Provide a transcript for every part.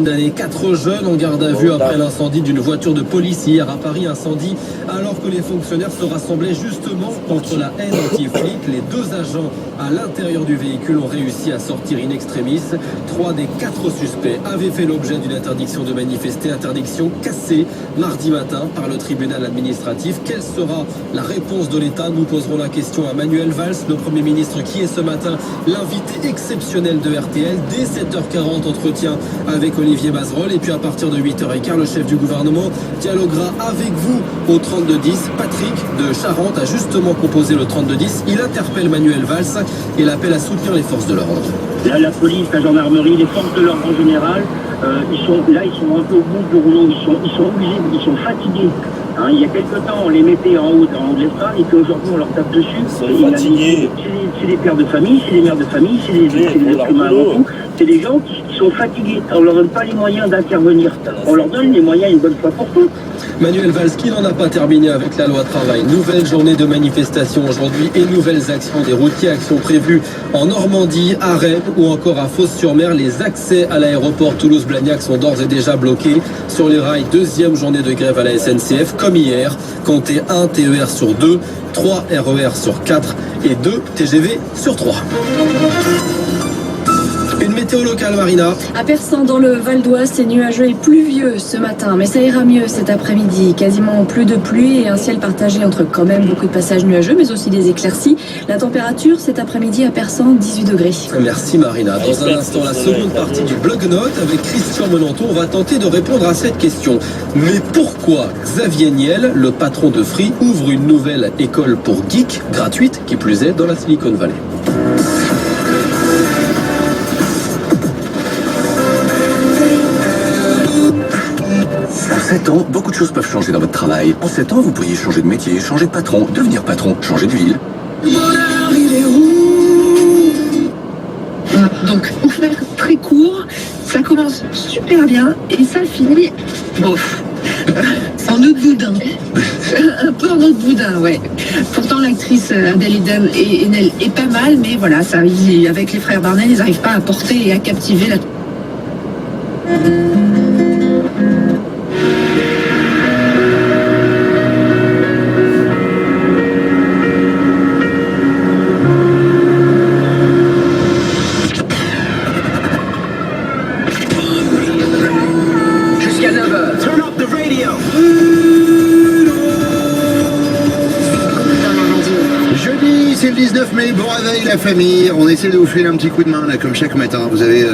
D'année, 4 jeunes en garde à vue après l'incendie d'une voiture de police hier à Paris. Incendie alors que les fonctionnaires se rassemblaient justement contre la haine anti-flic. Les 2 agents à l'intérieur du véhicule ont réussi à sortir in extremis. 3 des 4 suspects avaient fait l'objet d'une interdiction de manifester, interdiction cassée mardi matin par le tribunal administratif. Quelle sera la réponse de l'État? Nous poserons la question à Manuel Valls, le Premier ministre, qui est ce matin l'invité exceptionnel de RTL. Dès 7h40, entretien avec Olivier Bazerolles, et puis à partir de 8h15, le chef du gouvernement dialoguera avec vous au 3210. Patrick de Charente a justement composé le 3210. Il interpelle Manuel Valls et l'appelle à soutenir les forces de l'ordre. La police, la gendarmerie, les forces de l'ordre en général, ils sont un peu au bout du rouleau, ils sont usés, ils sont fatigués. Hein, il y a quelque temps, on les mettait en haut de l'estrade et qu'aujourd'hui on leur tape dessus. C'est des pères de famille, c'est des mères de famille, c'est des êtres humains avant tout. C'est des gens qui sont fatigués. On leur donne pas les moyens d'intervenir. On leur donne les moyens une bonne fois pour toutes. Manuel Valls qui n'en a pas terminé avec la loi travail. Nouvelle journée de manifestation aujourd'hui et nouvelles actions des routiers. Actions prévues en Normandie, à Rennes ou encore à Fos-sur-Mer. Les accès à l'aéroport Toulouse-Blagnac sont d'ores et déjà bloqués. Sur les rails, 2e journée de grève à la SNCF. Comme hier, comptez 1 TER sur 2, 3 RER sur 4 et 2 TGV sur 3. Une météo locale, Marina. À Persan, dans le Val d'Oise, c'est nuageux et pluvieux ce matin, mais ça ira mieux cet après-midi. Quasiment plus de pluie et un ciel partagé entre quand même beaucoup de passages nuageux, mais aussi des éclaircies. La température cet après-midi à Persan, 18 degrés. Merci Marina. Dans un instant, la seconde partie du Blog Note avec Christian Menanton. On va tenter de répondre à cette question. Mais pourquoi Xavier Niel, le patron de Free, ouvre une nouvelle école pour geeks, gratuite, qui plus est, dans la Silicon Valley? En 7 ans, beaucoup de choses peuvent changer dans votre travail. En 7 ans, vous pourriez changer de métier, changer de patron, devenir patron, changer de ville. Donc, pour faire très court, ça commence super bien et ça finit, bof, en autre boudin. Un peu en autre boudin, ouais. Pourtant, l'actrice Adèle Eden est pas mal, mais voilà, ça, avec les frères Darnell, ils n'arrivent pas à porter et à captiver la... Jusqu'à 9h. Turn up the radio. Jeudi, c'est le 19 mai, bon réveil la famille, on essaie de vous filer un petit coup de main là comme chaque matin, vous avez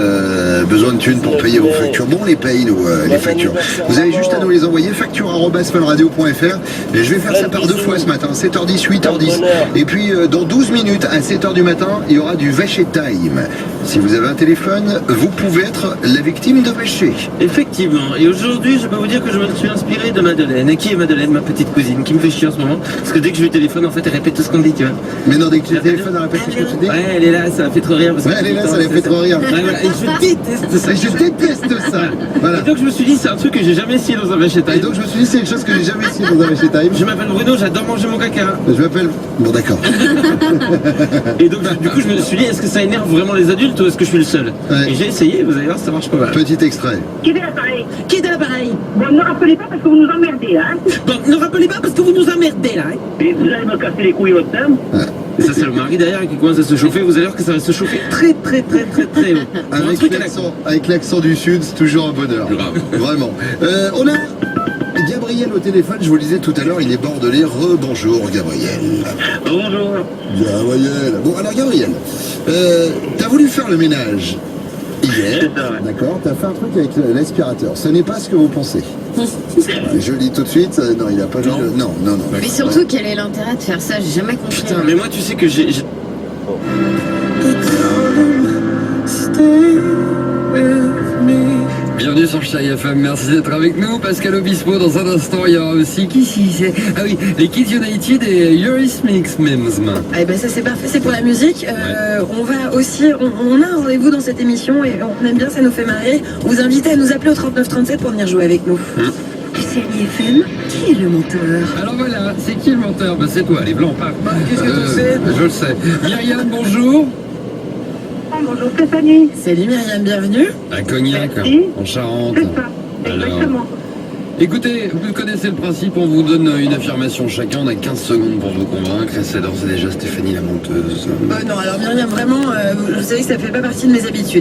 besoin de thunes pour payer vos factures, bon on les paye nous les factures, vous avez juste à nous les envoyer, facture@funradio.fr, et je vais faire ça par 2 fois ce matin, 7h10, 8h10, et puis dans 12 minutes à 7h du matin, il y aura du Vacher Time. Si vous avez un téléphone, vous pouvez être la victime de Vacher. Effectivement, et aujourd'hui je peux vous dire que je me suis inspiré de Madeleine. Et qui est Madeleine, ma petite cousine, qui me fait chier en ce moment, parce que dès que je lui téléphone, en fait elle répète tout ce qu'on dit, tu vois. Mais non, dès que le téléphone elle répète ce que tu dis. Ouais, elle est là, ça m'a fait trop rire. Ouais, elle est là, ça la fait trop rire. Ouais, voilà. Et je déteste ça. Et je déteste ça. Voilà. Et donc je me suis dit, c'est un truc que j'ai jamais essayé dans un Vacher Time. Et donc je me suis dit, c'est une chose que j'ai jamais essayé dans un Vacher Time. Je m'appelle Bruno, j'adore manger mon caca. Je m'appelle... Bon d'accord. Et donc du coup je me suis dit, est-ce que ça énerve vraiment les adultes ou est-ce que je suis le seul? Ouais. Et j'ai essayé, vous allez voir, ça marche pas mal. Petit extrait. Qui est de l'appareil? Qui est de l'appareil? Bon, ne rappelez pas parce que vous nous emmerdez là. Hein. Bon, ne rappelez pas parce que vous nous emmerdez là. Hein. Et vous allez me casser les couilles votre dame. Et ça c'est le mari derrière qui commence à se chauffer, vous allez voir que ça va se chauffer très très très très très haut. Avec l'accent du sud, c'est toujours un bonheur. Grave. Vraiment. On a Gabriel au téléphone, je vous le disais tout à l'heure, il est bordelais. Rebonjour Gabriel. Bonjour. Gabriel. Bon alors Gabriel, t'as voulu faire le ménage hier, C'est ça, ouais. d'accord? T'as fait un truc avec l'aspirateur. Ce n'est pas ce que vous pensez. Je le dis tout de suite, non, il a pas Non. Non. Mais surtout, quel est l'intérêt de faire ça? J'ai jamais compris. Putain, mais moi tu sais que j'ai... Bienvenue sur Chai FM, merci d'être avec nous. Pascal Obispo, dans un instant, il y aura aussi qui c'est? Ah oui, les Kids United et Eurythmics Mims. Ah, ben ça c'est parfait, c'est pour la musique. On va aussi, on a un rendez-vous dans cette émission et on aime bien, ça nous fait marrer. On vous invite à nous appeler au 3937 pour venir jouer avec nous. C'est l'IFM, qui est le menteur? Alors voilà, c'est qui le menteur? Bah c'est toi, les blancs, pas. Qu'est-ce que tu sais? Je le sais. Myriam, bonjour. bonjour Stéphanie. Salut Myriam, bienvenue. Un cognac, Merci. en Charente. C'est ça, exactement. Écoutez, vous connaissez le principe, on vous donne une affirmation chacun, on a 15 secondes pour vous convaincre, et c'est d'ores et déjà Stéphanie la menteuse. Non, alors Myriam, vraiment, vous savez que ça fait pas partie de mes habitudes.